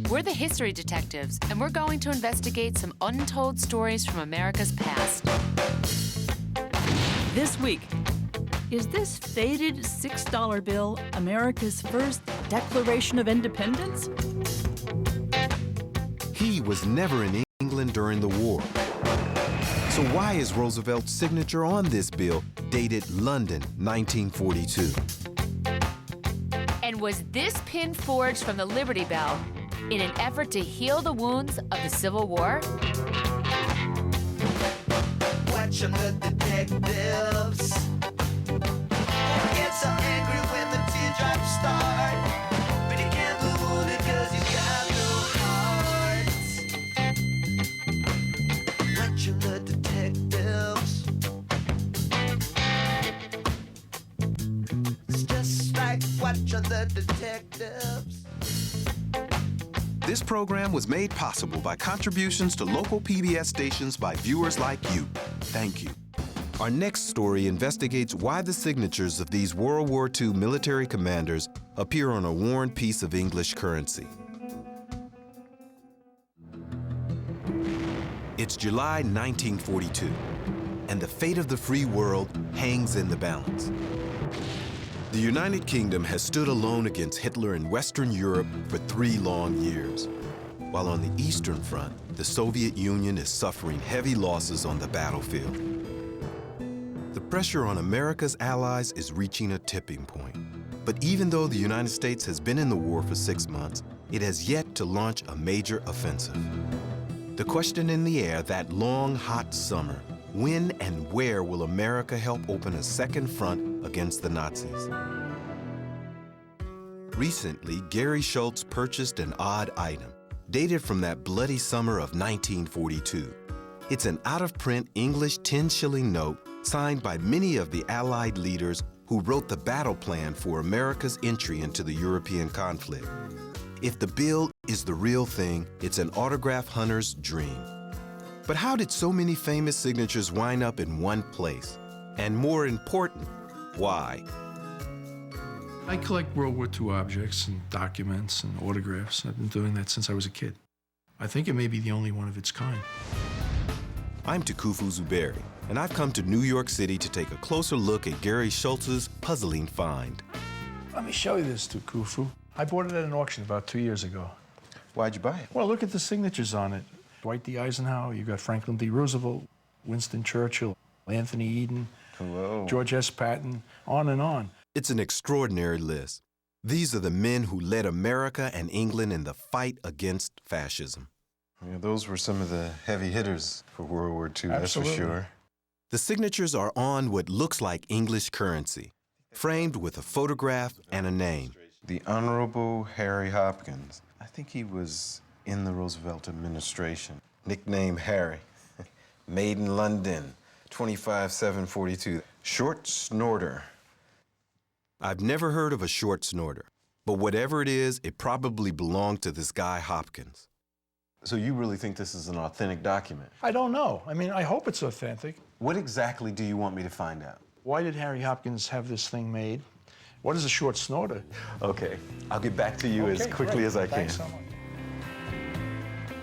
We're the history detectives, and we're going to investigate some untold stories from America's past. This week, is this faded $6 bill America's first Declaration of Independence? He was never in England during the war. So why is Roosevelt's signature on this bill dated London, 1942? And was this pin forged from the Liberty Bell in an effort to heal the wounds of the Civil War? Watching the detectives get so angry when the teardrops start, but he can't move it 'cause he's got no heart. Watching the detectives, it's just like watching the detectives. This program was made possible by contributions to local PBS stations by viewers like you. Thank you. Our next story investigates why the signatures of these World War II military commanders appear on a worn piece of English currency. It's July 1942, and the fate of the free world hangs in the balance. The United Kingdom has stood alone against Hitler in Western Europe for 3 long years, while on the Eastern Front, the Soviet Union is suffering heavy losses on the battlefield. The pressure on America's allies is reaching a tipping point. But even though the United States has been in the war for 6 months, it has yet to launch a major offensive. The question in the air that long, hot summer: when and where will America help open a second front against the Nazis? Recently, Gary Schultz purchased an odd item, dated from that bloody summer of 1942. It's an out-of-print English 10-shilling note signed by many of the Allied leaders who wrote the battle plan for America's entry into the European conflict. If the bill is the real thing, it's an autograph hunter's dream. But how did so many famous signatures wind up in one place? And more important, why? I collect World War II objects and documents and autographs. I've been doing that since I was a kid. I think it may be the only one of its kind. I'm Tukufu Zuberi, and I've come to New York City to take a closer look at Gary Schultz's puzzling find. Let me show you this, Tukufu. I bought it at an auction about 2 years ago. Why'd you buy it? Well, look at the signatures on it. Dwight D. Eisenhower, you got Franklin D. Roosevelt, Winston Churchill, Anthony Eden, Hello. George S. Patton, on and on. It's an extraordinary list. These are the men who led America and England in the fight against fascism. Yeah, those were some of the heavy hitters for World War II, that's for sure. The signatures are on what looks like English currency, framed with a photograph and a name. The Honorable Harry Hopkins. I think he was in the Roosevelt administration. Nickname Harry. Made in London, 25/7/42. Short snorter. I've never heard of a short snorter, but whatever it is, it probably belonged to this guy Hopkins. So you really think this is an authentic document? I don't know. I mean, I hope it's authentic. What exactly do you want me to find out? Why did Harry Hopkins have this thing made? What is a short snorter? Okay, I'll get back to you as quickly as I can. Thanks so much.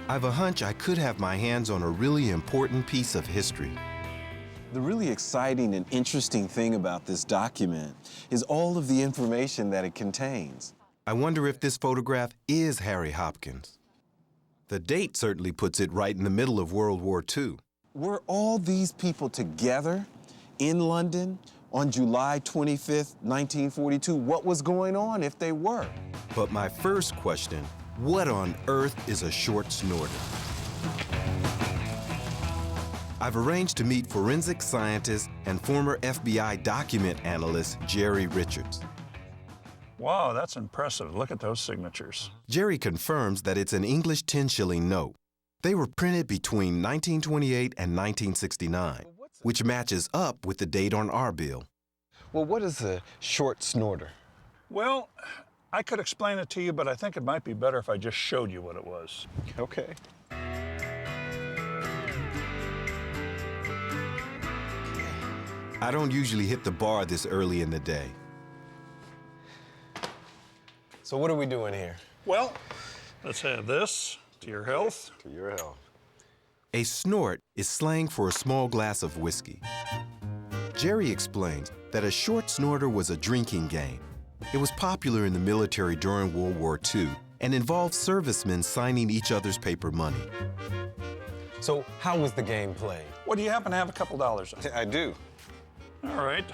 I've a hunch I could have my hands on a really important piece of history. The really exciting and interesting thing about this document is all of the information that it contains. I wonder if this photograph is Harry Hopkins. The date certainly puts it right in the middle of World War II. Were all these people together in London on July 25th, 1942? What was going on if they were? But my first question, what on earth is a short snorter? I've arranged to meet forensic scientist and former FBI document analyst Jerry Richards. Wow, that's impressive. Look at those signatures. Jerry confirms that it's an English 10-shilling note. They were printed between 1928 and 1969, which matches up with the date on our bill. Well, what is a short snorter? Well, I could explain it to you, but I think it might be better if I just showed you what it was. Okay. I don't usually hit the bar this early in the day. So what are we doing here? Well, Let's have this. To your health. To your health. A snort is slang for a small glass of whiskey. Jerry explains that a short snorter was a drinking game. It was popular in the military during World War II and involved servicemen signing each other's paper money. So how was the game played? What, do you happen to have a couple dollars? I do. All right.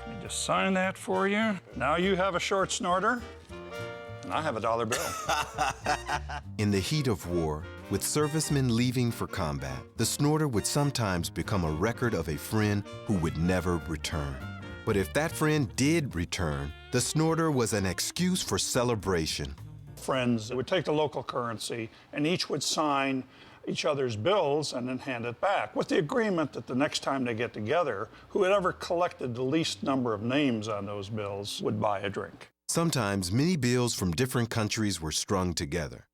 Let me just sign that for you. Now you have a short snorter, and I have a dollar bill. In the heat of war, with servicemen leaving for combat, the snorter would sometimes become a record of a friend who would never return. But if that friend did return, the snorter was an excuse for celebration. Friends would take the local currency, and each would sign each other's bills and then hand it back, with the agreement that the next time they get together, whoever collected the least number of names on those bills would buy a drink. Sometimes many bills from different countries were strung together.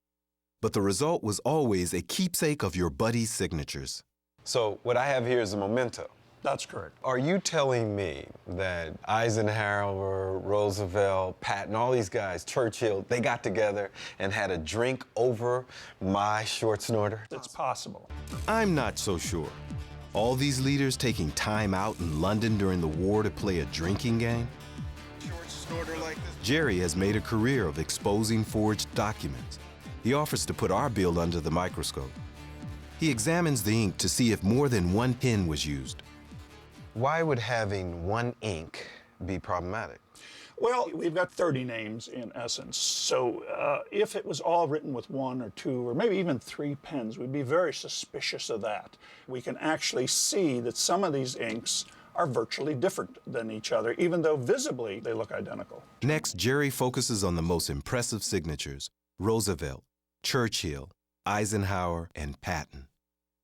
But the result was always a keepsake of your buddy's signatures. So what I have here is a memento. That's correct. Are you telling me that Eisenhower, Roosevelt, Patton, all these guys, Churchill, they got together and had a drink over my short snorter? It's possible. I'm not so sure. All these leaders taking time out in London during the war to play a drinking game? Short snorter like this? Jerry has made a career of exposing forged documents. He offers to put our bill under the microscope. He examines the ink to see if more than one pen was used. Why would having one ink be problematic? Well, we've got 30 names in essence, so if it was all written with one or two or maybe even three pens, we'd be very suspicious of that. We can actually see that some of these inks are virtually different than each other, even though visibly they look identical. Next, Jerry focuses on the most impressive signatures: Roosevelt, Churchill, Eisenhower, and Patton.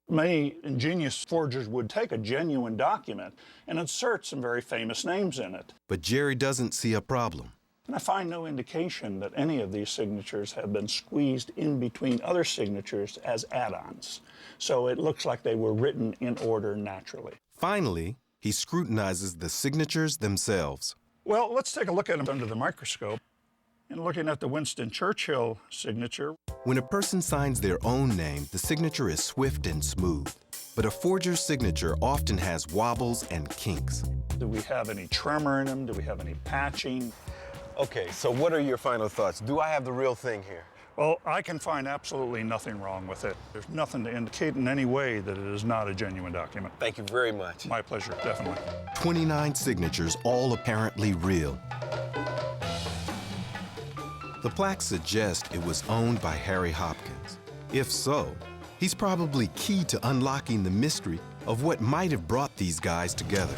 Many ingenious forgers would take a genuine document and insert some very famous names in it. But Jerry doesn't see a problem. And I find no indication that any of these signatures have been squeezed in between other signatures as add-ons. So it looks like they were written in order naturally. Finally, he scrutinizes the signatures themselves. Well, let's take a look at them under the microscope. And looking at the Winston Churchill signature, When a person signs their own name, the signature is swift and smooth. But a forger's signature often has wobbles and kinks. do we have any tremor in them? Do we have any patching? Okay, so what are your final thoughts? Do I have the real thing here? Well, I can find absolutely nothing wrong with it. There's nothing to indicate in any way that it is not a genuine document. Thank you very much. My pleasure, definitely. 29 signatures, all apparently real. The plaque suggests it was owned by Harry Hopkins. If so, he's probably key to unlocking the mystery of what might have brought these guys together.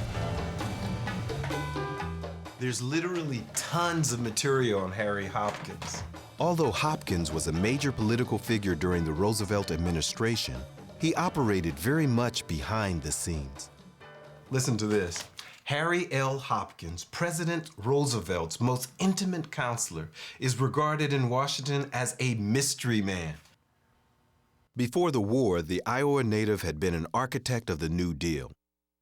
There's literally tons of material on Harry Hopkins. Although Hopkins was a major political figure during the Roosevelt administration, he operated very much behind the scenes. Listen to this. Harry L. Hopkins, President Roosevelt's most intimate counselor, is regarded in Washington as a mystery man. Before the war, the Iowa native had been an architect of the New Deal.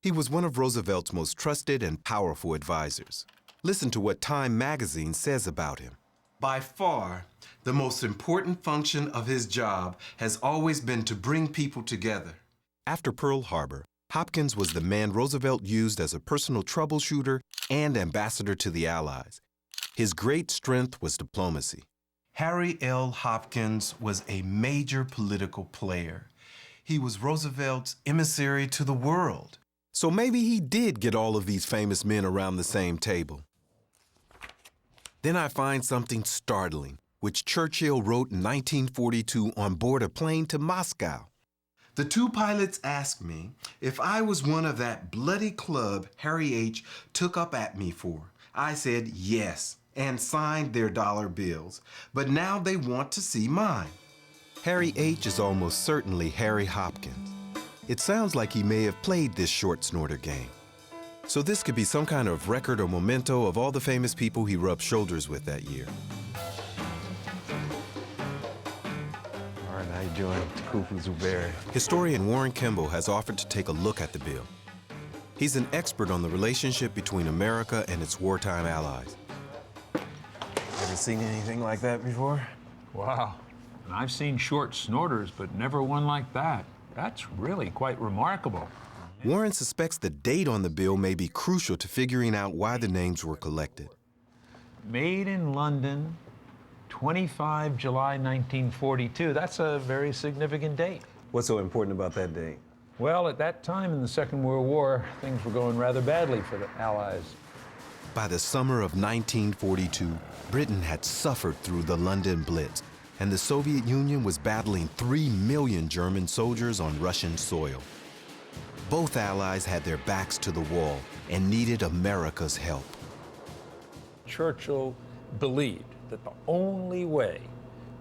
He was one of Roosevelt's most trusted and powerful advisors. Listen to what Time magazine says about him. By far, the most important function of his job has always been to bring people together. After Pearl Harbor, Hopkins was the man Roosevelt used as a personal troubleshooter and ambassador to the Allies. His great strength was diplomacy. Harry L. Hopkins was a major political player. He was Roosevelt's emissary to the world. So maybe he did get all of these famous men around the same table. Then I find something startling, which Churchill wrote in 1942 on board a plane to Moscow. The two pilots asked me if I was one of that bloody club Harry H. took up at me for. I said yes, and signed their dollar bills, but now they want to see mine. Harry H. is almost certainly Harry Hopkins. It sounds like he may have played this short snorter game. So this could be some kind of record or memento of all the famous people he rubbed shoulders with that year. All right, how you doing? Kufu Zuberi. Historian Warren Kimball has offered to take a look at the bill. He's an expert on the relationship between America and its wartime allies. Ever seen anything like that before? Wow. And I've seen short snorters, but never one like that. That's really quite remarkable. Warren suspects the date on the bill may be crucial to figuring out why the names were collected. Made in London, 25 July 1942. That's a very significant date. What's so important about that date? Well, at that time in the Second World War, things were going rather badly for the Allies. By the summer of 1942, Britain had suffered through the London Blitz, and the Soviet Union was battling 3 million German soldiers on Russian soil. Both allies had their backs to the wall and needed America's help. Churchill believed that the only way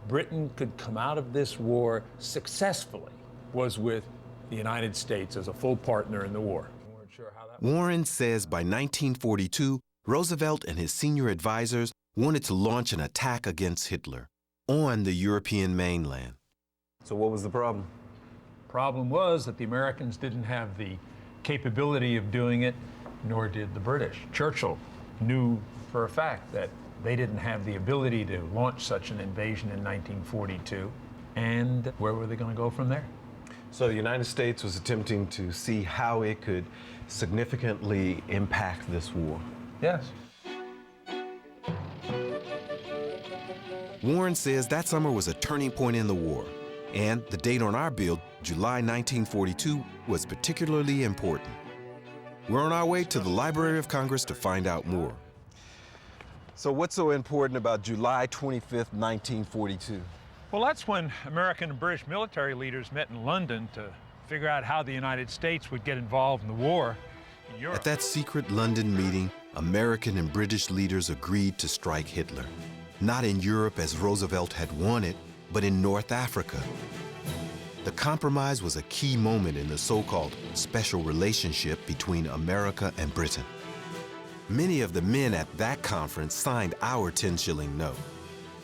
Britain could come out of this war successfully was with the United States as a full partner in the war. We weren't sure how that Warren says by 1942, Roosevelt and his senior advisors wanted to launch an attack against Hitler on the European mainland. So what was the problem? Problem was that the Americans didn't have the capability of doing it, nor did the British. Churchill knew for a fact that they didn't have the ability to launch such an invasion in 1942, and where were they going to go from there? So the United States was attempting to see how it could significantly impact this war. Yes. Warren says that summer was a turning point in the war, and the date on our bill, July 1942, was particularly important. We're on our way to the Library of Congress to find out more. So what's so important about July 25th, 1942? Well, that's when American and British military leaders met in London to figure out how the United States would get involved in the war in Europe. At that secret London meeting, American and British leaders agreed to strike Hitler. Not in Europe as Roosevelt had wanted, but in North Africa. The compromise was a key moment in the so-called special relationship between America and Britain. Many of the men at that conference signed our 10-shilling note.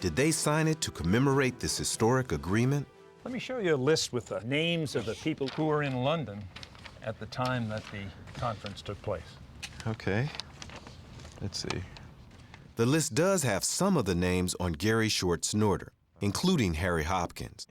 Did they sign it to commemorate this historic agreement? Let me show you a list with the names of the people who were in London at the time that the conference took place. Okay, let's see. The list does have some of the names on Gary Short's Snorter, including Harry Hopkins.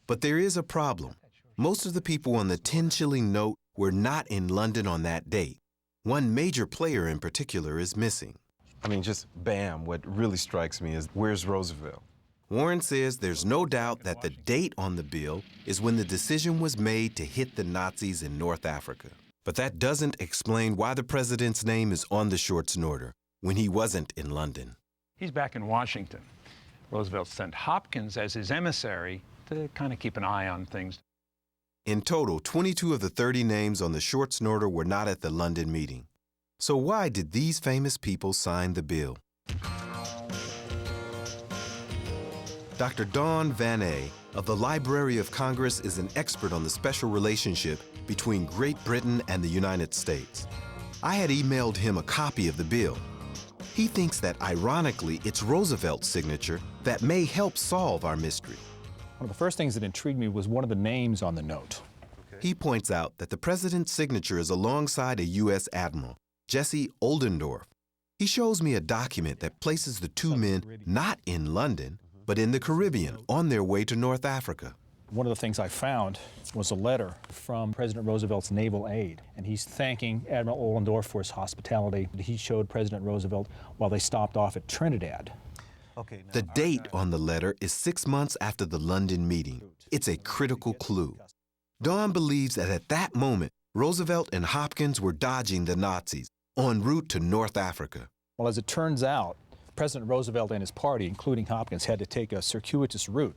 But there is a problem. Most of the people on the 10-shilling note were not in London on that date. One major player in particular is missing. I mean, just bam, what really strikes me is, where's Roosevelt? Warren says there's no doubt that the date on the bill is when the decision was made to hit the Nazis in North Africa. But that doesn't explain why the president's name is on the Short Snorter when he wasn't in London. He's back in Washington. Roosevelt sent Hopkins as his emissary to kind of keep an eye on things. In total, 22 of the 30 names on the Short Snorter were not at the London meeting. So why did these famous people sign the bill? Dr. Dawn Van A of the Library of Congress is an expert on the special relationship between Great Britain and the United States. I had emailed him a copy of the bill. He thinks that, ironically, it's Roosevelt's signature that may help solve our mystery. One of the first things that intrigued me was one of the names on the note. He points out that the president's signature is alongside a U.S. admiral, Jesse Oldendorf. He shows me a document that places the two men not in London, but in the Caribbean on their way to North Africa. One of the things I found was a letter from President Roosevelt's naval aide, and he's thanking Admiral Oldendorf for his hospitality that he showed President Roosevelt while they stopped off at Trinidad. The date on the letter is 6 months after the London meeting. It's a critical clue. Dawn believes that at that moment, Roosevelt and Hopkins were dodging the Nazis en route to North Africa. Well, as it turns out, President Roosevelt and his party, including Hopkins, had to take a circuitous route